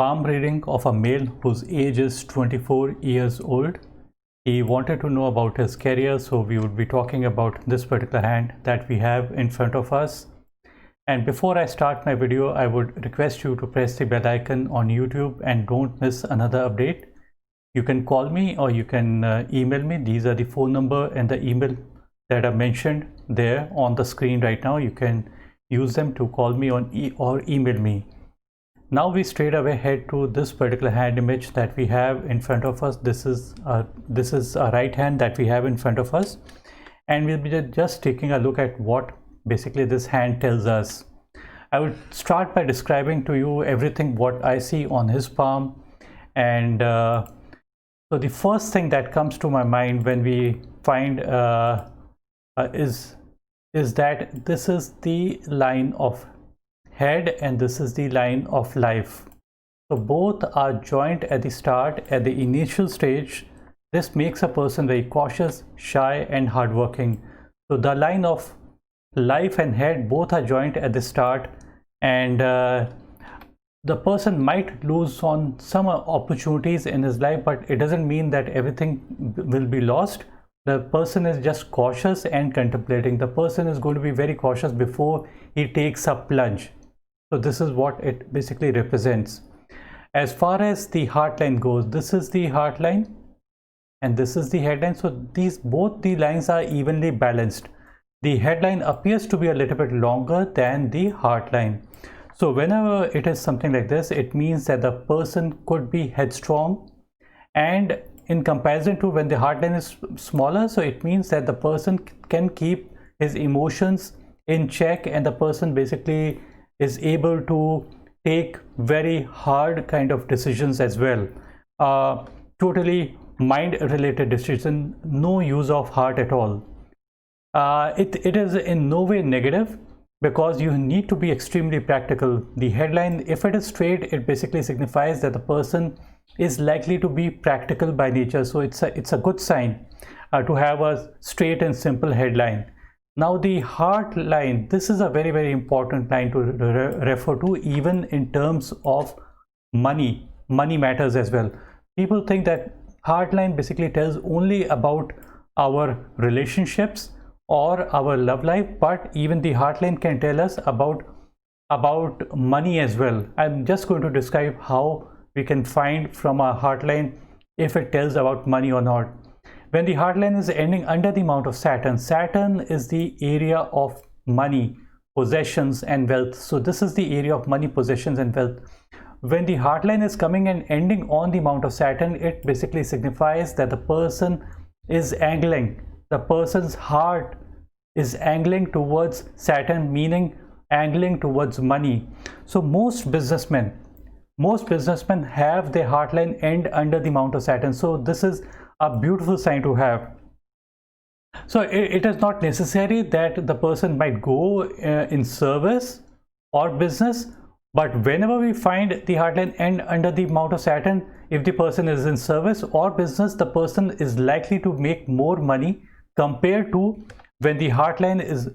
palm reading of a male whose age is 24 years old. He wanted to know about his career, so we would be talking about this particular hand that we have in front of us. And before I start my video, I would request you to press the bell icon on YouTube and don't miss another update. You can call me or you can email me. These are the phone number and the email that are mentioned there on the screen right now. You can use them to call me on or email me. Now we straight away head to this particular hand image that we have in front of us. This is a right hand that we have in front of us, and we'll be just taking a look at what basically this hand tells us. I would start by describing to you everything what I see on his palm, and so the first thing that comes to my mind when we find is that this is the line of head and this is the line of life. So both are joined at the start, at the initial stage. This makes a person very cautious, shy and hardworking. So the line of life and head both are joined at the start, and the person might lose on some opportunities in his life, but it doesn't mean that everything will be lost. The person is just cautious and contemplating. The person is going to be very cautious before he takes a plunge. So this is what it basically represents. As far as the heart line goes, this is the heart line and this is the headline. So both the lines are evenly balanced. The headline appears to be a little bit longer than the heart line. So whenever it is something like this, it means that the person could be headstrong, and in comparison to when the heart line is smaller, so it means that the person can keep his emotions in check, and the person basically is able to take very hard kind of decisions as well. Totally mind related decision, no use of heart at all. It is in no way negative, because you need to be extremely practical. The headline, if it is straight, it basically signifies that the person is likely to be practical by nature. So it's a good sign to have a straight and simple headline. Now the heart line, this is a very, very important line to refer to, even in terms of money matters as well. People think that heart line basically tells only about our relationships or our love life, but even the heart line can tell us about money as well. I'm just going to describe how we can find from a heart line if it tells about money or not. When the heart line is ending under the mount of Saturn, Saturn is the area of money, possessions and wealth. So this is the area of money, possessions and wealth. When the heart line is coming and ending on the mount of Saturn, it basically signifies that the person is angling. The person's heart is angling towards Saturn, meaning angling towards money. So most businessmen have their heart line end under the mount of Saturn. So this is a beautiful sign to have. So it is not necessary that the person might go in service or business, but whenever we find the heart line end under the mount of Saturn, if the person is in service or business, the person is likely to make more money compared to when the heart line is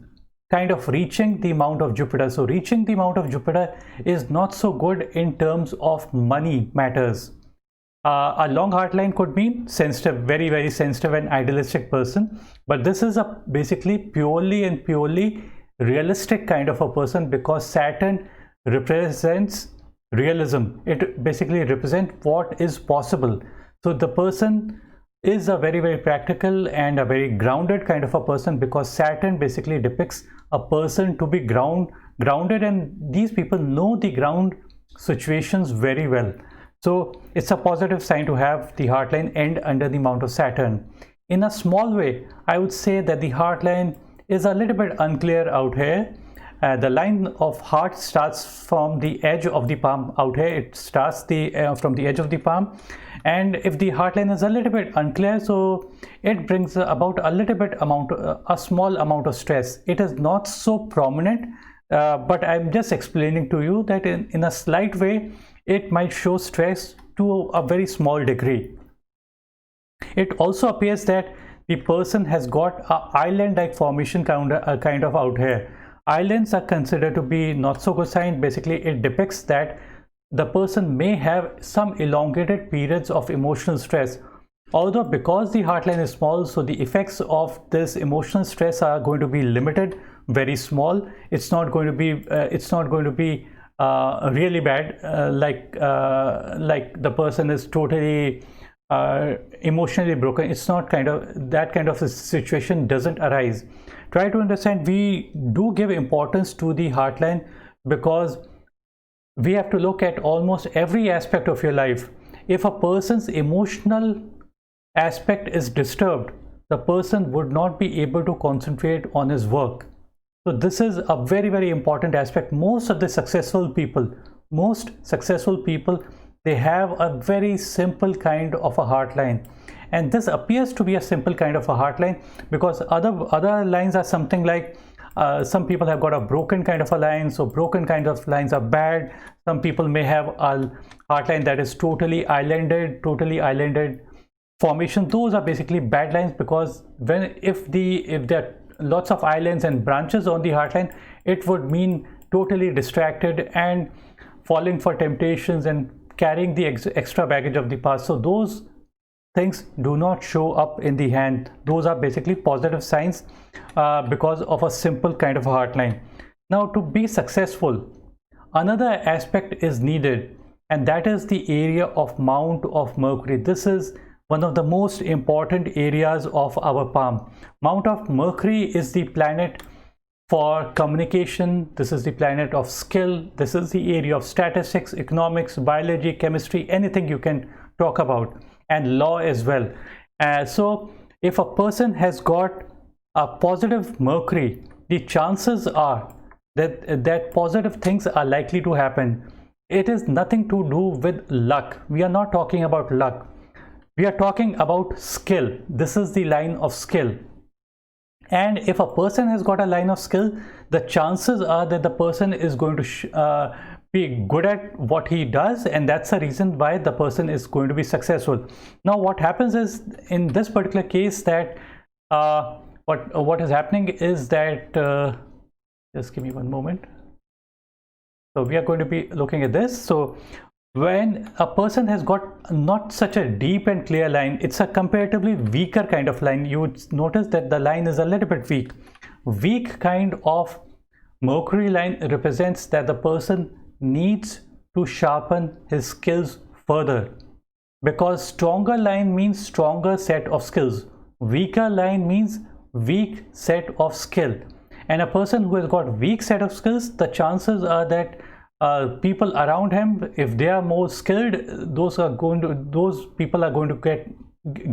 kind of reaching the mount of Jupiter. So reaching the mount of Jupiter is not so good in terms of money matters. A long heart line could mean sensitive, very, very sensitive and idealistic person, but this is a basically purely realistic kind of a person, because Saturn represents realism. It basically represents what is possible. So the person is a very, very practical and a very grounded kind of a person, because Saturn basically depicts a person to be grounded, and these people know the ground situations very well. So it's a positive sign to have the heart line end under the mount of Saturn. In a small way, I would say that the heart line is a little bit unclear out here. The line of heart starts from the edge of the palm out here. It starts from the edge of the palm, and if the heart line is a little bit unclear, so it brings about a small amount of stress. It is not so prominent, but I'm just explaining to you that in a slight way it might show stress to a very small degree. It also appears that the person has got an island-like formation kind of out here. Islands are considered to be not so good sign. Basically, it depicts that the person may have some elongated periods of emotional stress. Although because the heartline is small, so the effects of this emotional stress are going to be limited, very small. It's not going to be really bad, like the person is totally emotionally broken. It's not that kind of a situation doesn't arise. Try to understand, we do give importance to the heartline because we have to look at almost every aspect of your life. If a person's emotional aspect is disturbed, the person would not be able to concentrate on his work. So this is a very, very important aspect. Most successful people, they have a very simple kind of a heartline, and this appears to be a simple kind of a heartline because other lines are something like some people have got a broken kind of a line, so broken kind of lines are bad. Some people may have a heartline that is totally islanded formation. Those are basically bad lines, because if there are lots of islands and branches on the heartline, it would mean totally distracted and falling for temptations and carrying the extra baggage of the past. So those things do not show up in the hand. Those are basically positive signs because of a simple kind of a heartline. Now, to be successful, another aspect is needed, and that is the area of mount of Mercury. This is one of the most important areas of our palm. Mount of Mercury is the planet for communication. This is the planet of skill. This is the area of statistics, economics, biology, chemistry, anything you can talk about, and law as well. So if a person has got a positive Mercury, the chances are that positive things are likely to happen. It is nothing to do with luck. We are not talking about luck. We are talking about skill. This is the line of skill. And if a person has got a line of skill, the chances are that the person is going to be good at what he does, and that's the reason why the person is going to be successful. Now, what happens is, in this particular case, that what is happening is that just give me one moment. So we are going to be looking at this. So when a person has got not such a deep and clear line, it's a comparatively weaker kind of line. You would notice that the line is a little bit weak. Weak kind of Mercury line represents that the person needs to sharpen his skills further, because stronger line means stronger set of skills, weaker line means weak set of skill. And a person who has got weak set of skills, the chances are that people around him, if they are more skilled, those people are going to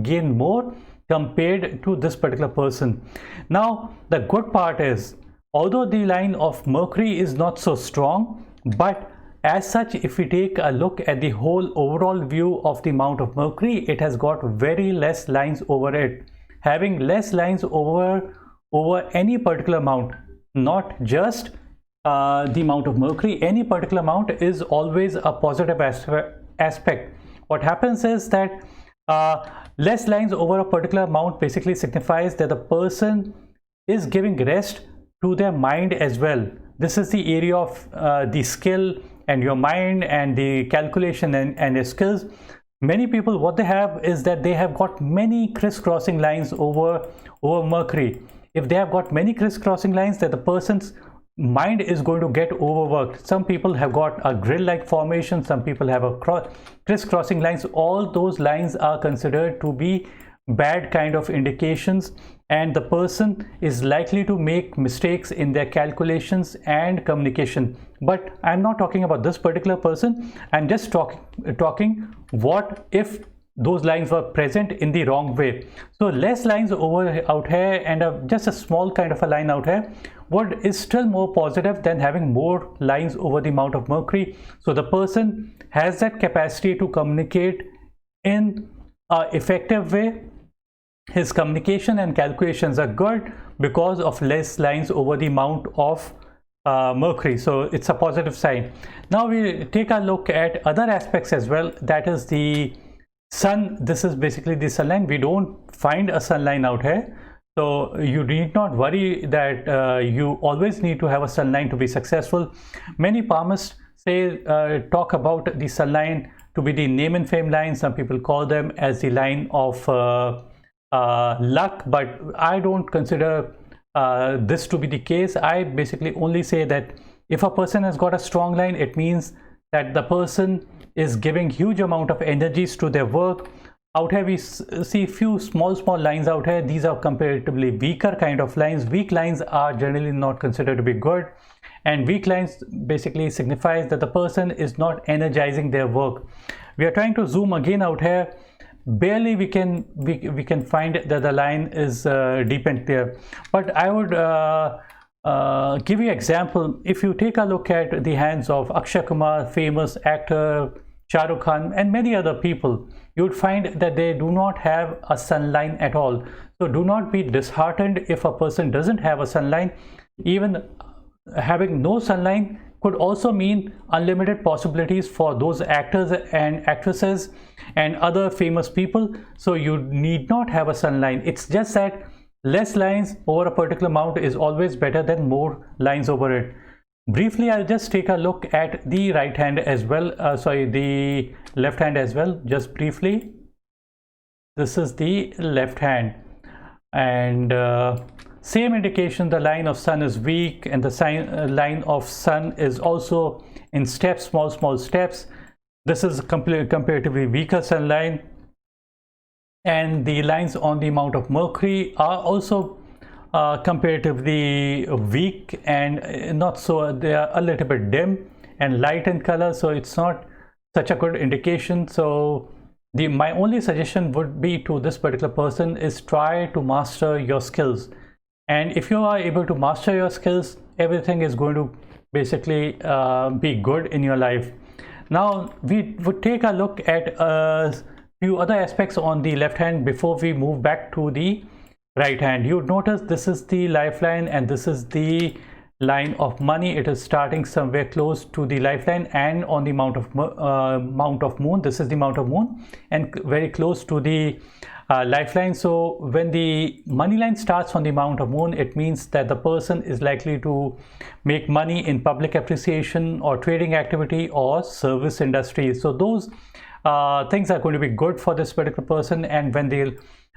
gain more compared to this particular person. Now, the good part is, although the line of Mercury is not so strong, but as such, if we take a look at the whole overall view of the mount of Mercury, it has got very less lines over it. Having less lines over any particular mount, not just the mount of Mercury, any particular mount is always a positive aspect. What happens is that less lines over a particular mount basically signifies that the person is giving rest to their mind as well. This is the area of the skill and your mind and the calculation and your skills. Many people, what they have is that they have got many crisscrossing lines over Mercury. If they have got many crisscrossing lines, that the person's mind is going to get overworked. Some people have got a grill-like formation, some people have a crisscrossing lines. All those lines are considered to be bad kind of indications, and the person is likely to make mistakes in their calculations and communication. But I'm not talking about this particular person. I'm just talking what if those lines were present in the wrong way. So less lines out here and just a small kind of a line out here is still more positive than having more lines over the mount of Mercury. So the person has that capacity to communicate in an effective way. His communication and calculations are good because of less lines over the mount of Mercury. So it's a positive sign. Now we take a look at other aspects as well. That is the sun. This is basically the sun line. We don't find a sun line out here, so you need not worry that you always need to have a sun line to be successful. Many palmists talk about the sun line to be the name and fame line. Some people call them as the line of luck, but I don't consider this to be the case. I basically only say that if a person has got a strong line, it means that the person is giving huge amount of energies to their work. Out here we see few small lines out here. These are comparatively weaker kind of lines. Weak lines are generally not considered to be good, and weak lines basically signifies that the person is not energizing their work. We are trying to zoom again out here. Barely we can find that the line is deep and clear, but I would give you example. If you take a look at the hands of Akshay Kumar, famous actor, Shah Rukh Khan, and many other people, you would find that they do not have a sun line at all. So do not be disheartened if a person doesn't have a sun line. Even having no sun line could also mean unlimited possibilities for those actors and actresses and other famous people. So you need not have a sun line. It's just that less lines over a particular amount is always better than more lines over it. Briefly, I'll just take a look at the right hand as well, the left hand as well, just briefly. This is the left hand, and same indication, the line of sun is weak, and the line of sun is also in steps, small steps. This is comparatively weaker sun line, and the lines on the amount of Mercury are also comparatively weak, and not so, they are a little bit dim and light in color, so it's not such a good indication. So my only suggestion would be to this particular person is try to master your skills, and if you are able to master your skills, everything is going to basically be good in your life. Now we would take a look at a few other aspects on the left hand before we move back to the right hand. You would notice this is the lifeline and this is the line of money. It is starting somewhere close to the lifeline and on the mount of moon. This is the mount of moon and very close to the lifeline. So when the money line starts on the mount of moon, it means that the person is likely to make money in public appreciation or trading activity or service industry. So those things are going to be good for this particular person. And when the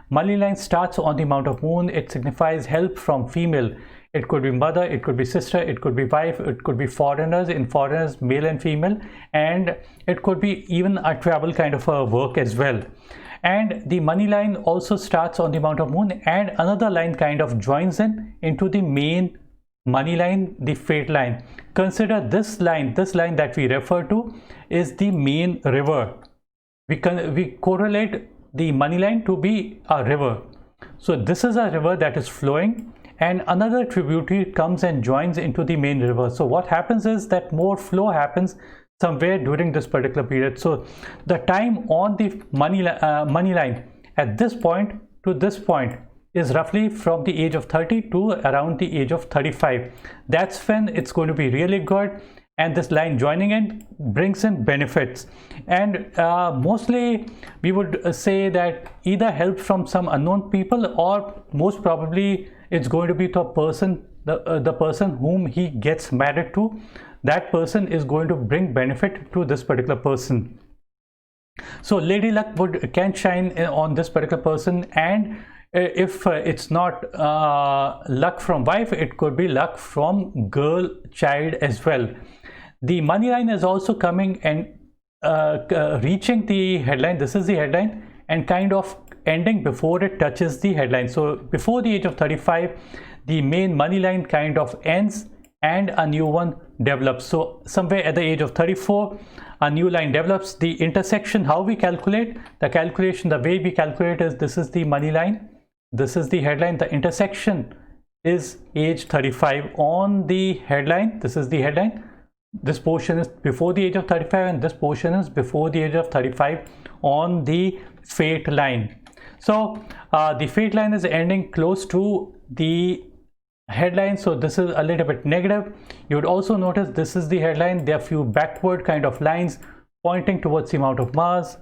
money line starts on the mount of moon, it signifies help from female. It could be mother, it could be sister, it could be wife, it could be foreigners, male and female, and it could be even a travel kind of a work as well. And the money line also starts on the mount of moon, and another line kind of joins into the main money line, the fate line. Consider this line that we refer to is the main river. We correlate the money line to be a river. So this is a river that is flowing, and another tributary comes and joins into the main river. So what happens is that more flow happens somewhere during this particular period. So the time on the money line at this point to this point is roughly from the age of 30 to around the age of 35. That's when it's going to be really good, and this line joining in brings in benefits. And mostly we would say that either help from some unknown people, or most probably it's going to be the person whom he gets married to. That person is going to bring benefit to this particular person. So lady luck can shine on this particular person, and if it's not luck from wife, it could be luck from girl child as well. The money line is also coming and reaching the headline. This is the headline, and kind of ending before it touches the headline. So before the age of 35, the main money line kind of ends and a new one develops. So somewhere at the age of 34, a new line develops. The intersection, how we calculate the calculation, the way we calculate is this is the money line, this is the headline. The intersection is age 35 on the headline. This is the headline. This portion is before the age of 35, and this portion is before the age of 35 on the fate line. So the fate line is ending close to the headline, so this is a little bit negative. You would also notice this is the headline. There are few backward kind of lines pointing towards the amount of Mars.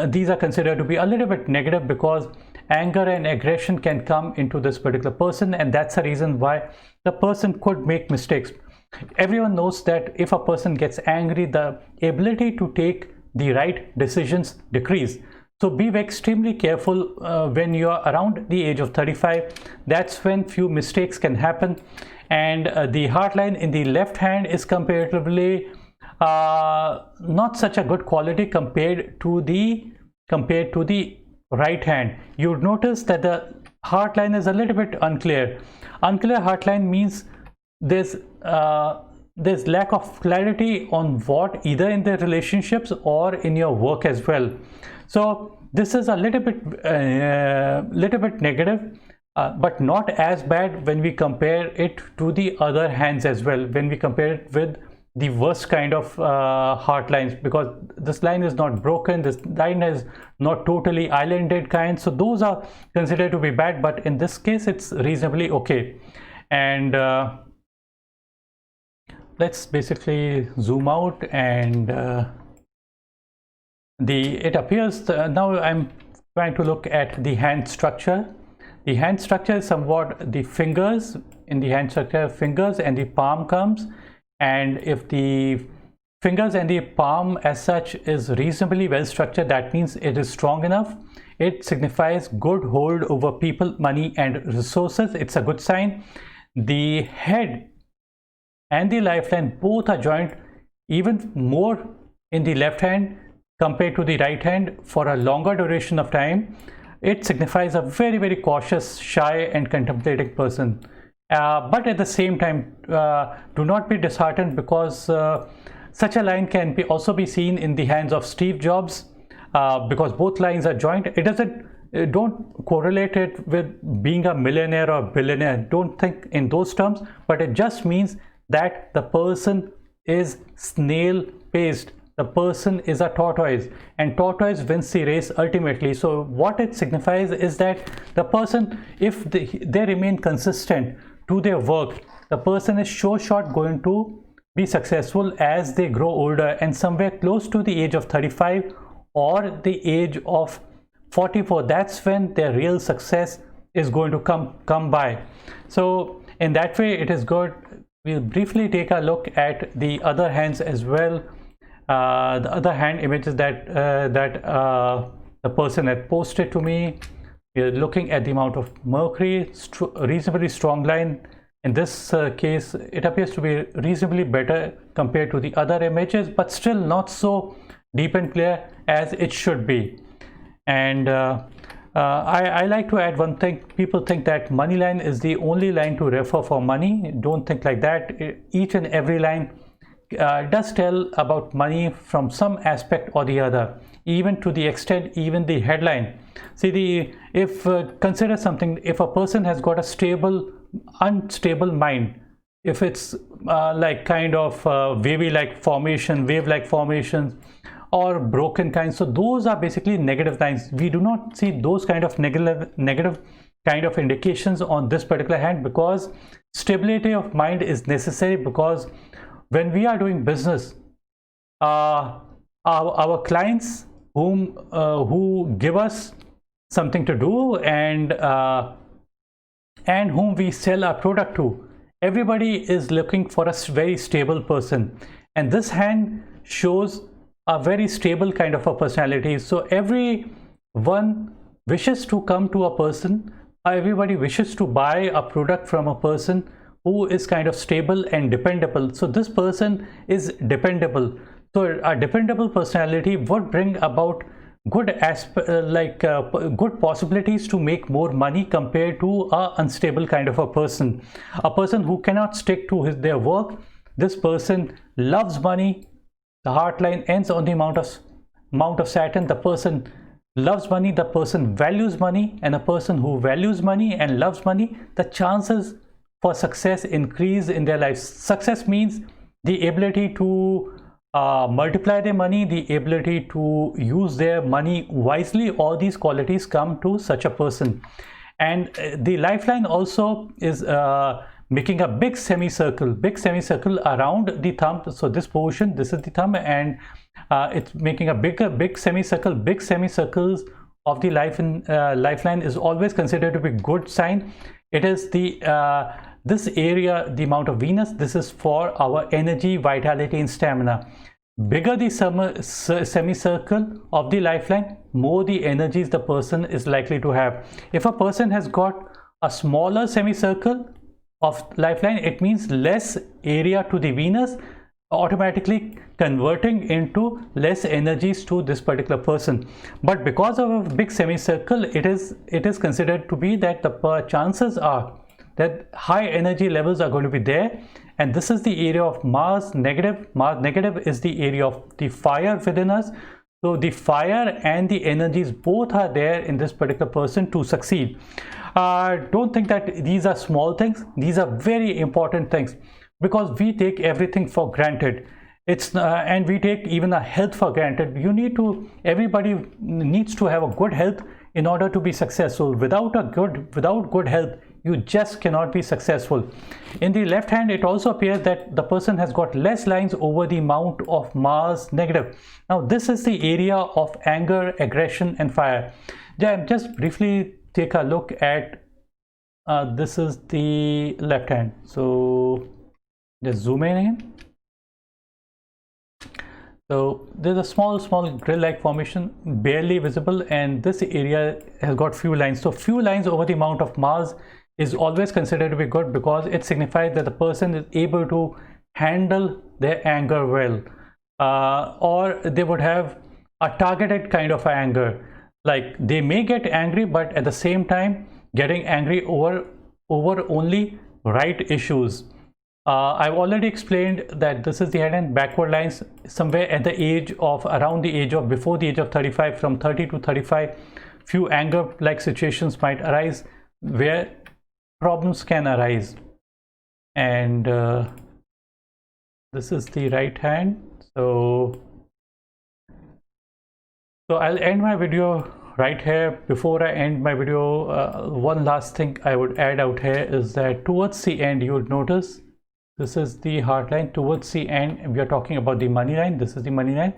These are considered to be a little bit negative because anger and aggression can come into this particular person, and that's the reason why the person could make mistakes. Everyone knows that if a person gets angry, the ability to take the right decisions decrease. So be extremely careful when you are around the age of 35. That's when few mistakes can happen. And the heart line in the left hand is comparatively not such a good quality compared to the right hand. You would notice that the heart line is a little bit unclear. Unclear heart line means there's lack of clarity on what, either in the relationships or in your work as well. So this is a little bit negative, but not as bad when we compare it to the other hands as well, when we compare it with the worst kind of heart lines, because this line is not broken, this line is not totally islanded kind, so those are considered to be bad, but in this case it's reasonably okay. And let's basically zoom out, and it appears now I'm trying to look at the hand structure. The hand structure is somewhat the fingers. In the hand structure, fingers and the palm comes, and if the fingers and the palm as such is reasonably well structured, that means it is strong enough. It signifies good hold over people, money and resources. It's a good sign. The head and the lifeline both are joined even more in the left hand compared to the right hand for a longer duration of time. It signifies a very, very cautious, shy and contemplating person. But at the same time, do not be disheartened, because such a line can also be seen in the hands of Steve Jobs, because both lines are joined. It doesn't, don't correlate it with being a millionaire or billionaire. Don't think in those terms, but it just means that the person is snail paced. The person is a tortoise, and tortoise wins the race ultimately. So what it signifies is that the person, if they remain consistent to their work, the person is sure shot going to be successful as they grow older, and somewhere close to the age of 35 or the age of 44, that's when their real success is going to come by. So in that way it is good. We'll briefly take a look at the other hands as well. The other hand images that the person had posted to me. We are looking at the amount of Mercury, reasonably strong line. In this case, it appears to be reasonably better compared to the other images, but still not so deep and clear as it should be. And I like to add one thing. People think that money line is the only line to refer for money. Don't think like that. Each and every line does tell about money from some aspect or the other, even to the extent, even the headline. See, consider something. If a person has got a stable, unstable mind, if it's like kind of wave-like formations or broken kinds, so those are basically negative lines. We do not see those kind of negative kind of indications on this particular hand, because stability of mind is necessary. Because when we are doing business, our clients who give us something to do, and whom we sell our product to, everybody is looking for a very stable person, and this hand shows a very stable kind of a personality. So everyone wishes to come to a person, everybody wishes to buy a product from a person who is kind of stable and dependable. So this person is dependable. So a dependable personality would bring about good good possibilities to make more money compared to a unstable kind of a person who cannot stick to their work. This person loves money. The heart line ends on the Mount of Saturn. The person loves money, the person values money, and a person who values money and loves money, the chances for success increase in their lives. Success means the ability to multiply their money, the ability to use their money wisely. All these qualities come to such a person. And the lifeline also is making a big semicircle around the thumb. So this portion, this is the thumb, and it's making a big semicircle. Big semicircles of the lifeline is always considered to be good sign. It is the this area, the amount of Venus, this is for our energy, vitality and stamina. Bigger the semicircle of the lifeline, more the energies the person is likely to have. If a person has got a smaller semicircle of lifeline, it means less area to the Venus, automatically converting into less energies to this particular person. But because of a big semicircle, it is considered to be that the chances are that high energy levels are going to be there, and this is the area of Mars negative. Mars negative is the area of the fire within us. So the fire and the energies both are there in this particular person to succeed. Don't think that these are small things. These are very important things, because we take everything for granted. And we take even a health for granted. Everybody needs to have a good health in order to be successful. Without good health, you just cannot be successful. In the left hand, it also appears that the person has got less lines over the amount of Mars negative. Now this is the area of anger, aggression and fire. Just briefly take a look at this is the left hand. So just zoom in. So there's a small grill-like formation, barely visible, and this area has got few lines. So few lines over the amount of Mars is always considered to be good, because it signifies that the person is able to handle their anger well, or they would have a targeted kind of anger. Like they may get angry, but at the same time getting angry over only right issues. I've already explained that this is the head and backward lines somewhere at the age of before the age of 35, from 30 to 35, few anger like situations might arise where problems can arise. And this is the right hand. So I'll end my video right here. Before I end my video, one last thing I would add out here is that towards the end, you would notice this is the heart line. Towards the end, we are talking about the money line. This is the money line.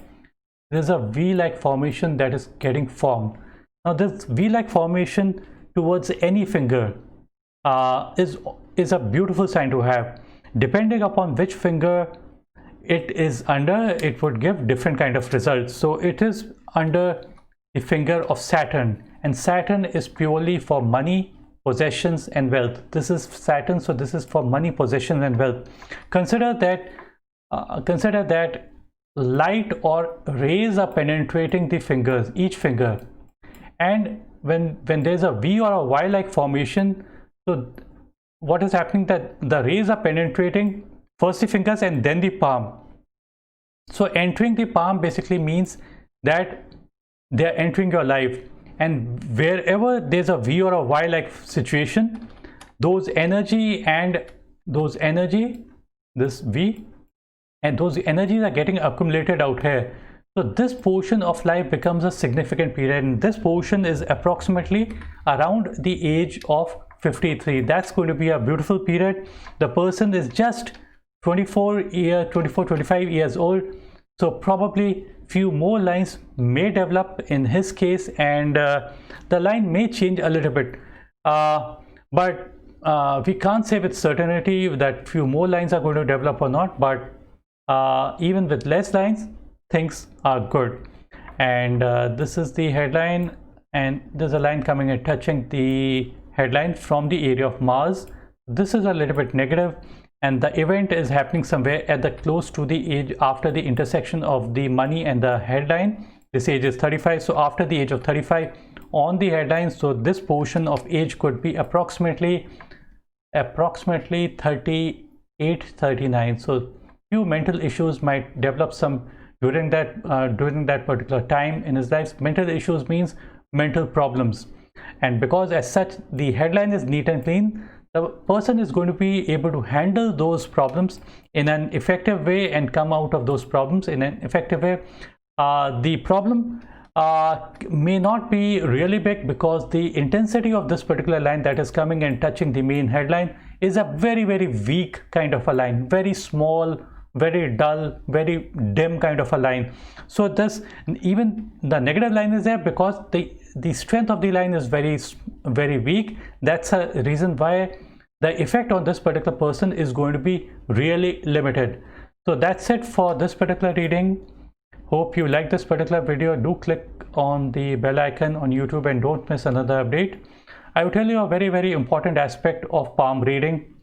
There's a V-like formation that is getting formed. Now this V-like formation towards any finger is a beautiful sign to have. Depending upon which finger it is under, it would give different kind of results. So it is under the finger of Saturn, and Saturn is purely for money, possessions and wealth. This is Saturn, so this is for money, possessions and wealth. Consider that light or rays are penetrating the fingers, each finger, and when there's a V or a Y-like formation, so what is happening, that the rays are penetrating first the fingers and then the palm. So entering the palm basically means that they're entering your life, and wherever there's a V or a Y-like situation, this V and those energies are getting accumulated out here. So this portion of life becomes a significant period, and this portion is approximately around the age of 53. That's going to be a beautiful period. The person is just 25 years old, so probably few more lines may develop in his case, and the line may change a little bit, but we can't say with certainty that few more lines are going to develop or not. But even with less lines, things are good. And this is the headline, and there's a line coming and touching the headline from the area of Mars. This is a little bit negative, and the event is happening somewhere at the close to the age after the intersection of the money and the headline. This age is 35, so after the age of 35 on the headline, so this portion of age could be approximately 38, 39. So few mental issues might develop some during that particular time in his life. Mental issues means mental problems, and because as such the headline is neat and clean, the person is going to be able to handle those problems in an effective way and come out of those problems in an effective way. The problem may not be really big, because the intensity of this particular line that is coming and touching the main headline is a very, very weak kind of a line, very small, very dull, very dim kind of a line. So this, even the negative line is there because the strength of the line is very, very weak. That's a reason why the effect on this particular person is going to be really limited. So that's it for this particular reading. Hope you like this particular video. Do click on the bell icon on YouTube and don't miss another update. I will tell you a very important aspect of palm reading,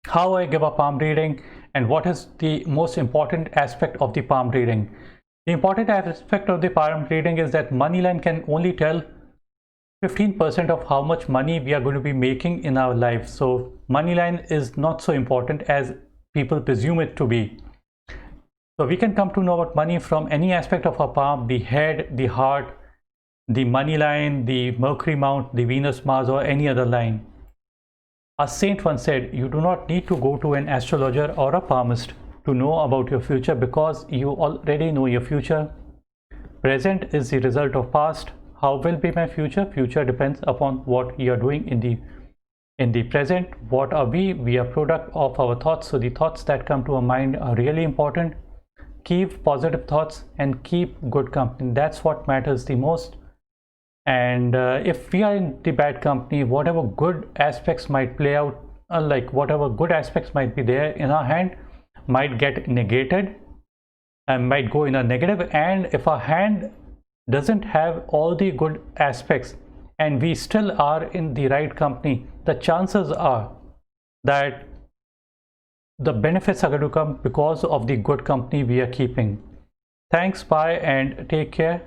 how I give a palm reading, and what is the most important aspect of the palm reading. The important aspect of the palm reading is that Moneyline can only tell 15% of how much money we are going to be making in our life. So Moneyline is not so important as people presume it to be. So we can come to know about money from any aspect of our palm: the head, the heart, the money line, the Mercury mount, the Venus, Mars, or any other line. A saint once said, you do not need to go to an astrologer or a palmist to know about your future, because you already know your future. Present is the result of past. How will be my future? Future depends upon what you are doing in the present. What are we? We are product of our thoughts. So the thoughts that come to our mind are really important. Keep positive thoughts and keep good company. That's what matters the most. And if we are in the bad company, whatever good aspects might play out, like whatever good aspects might be there in our hand, might get negated and might go in a negative. And if our hand doesn't have all the good aspects and we still are in the right company, the chances are that the benefits are going to come because of the good company we are keeping. Thanks, bye, and take care.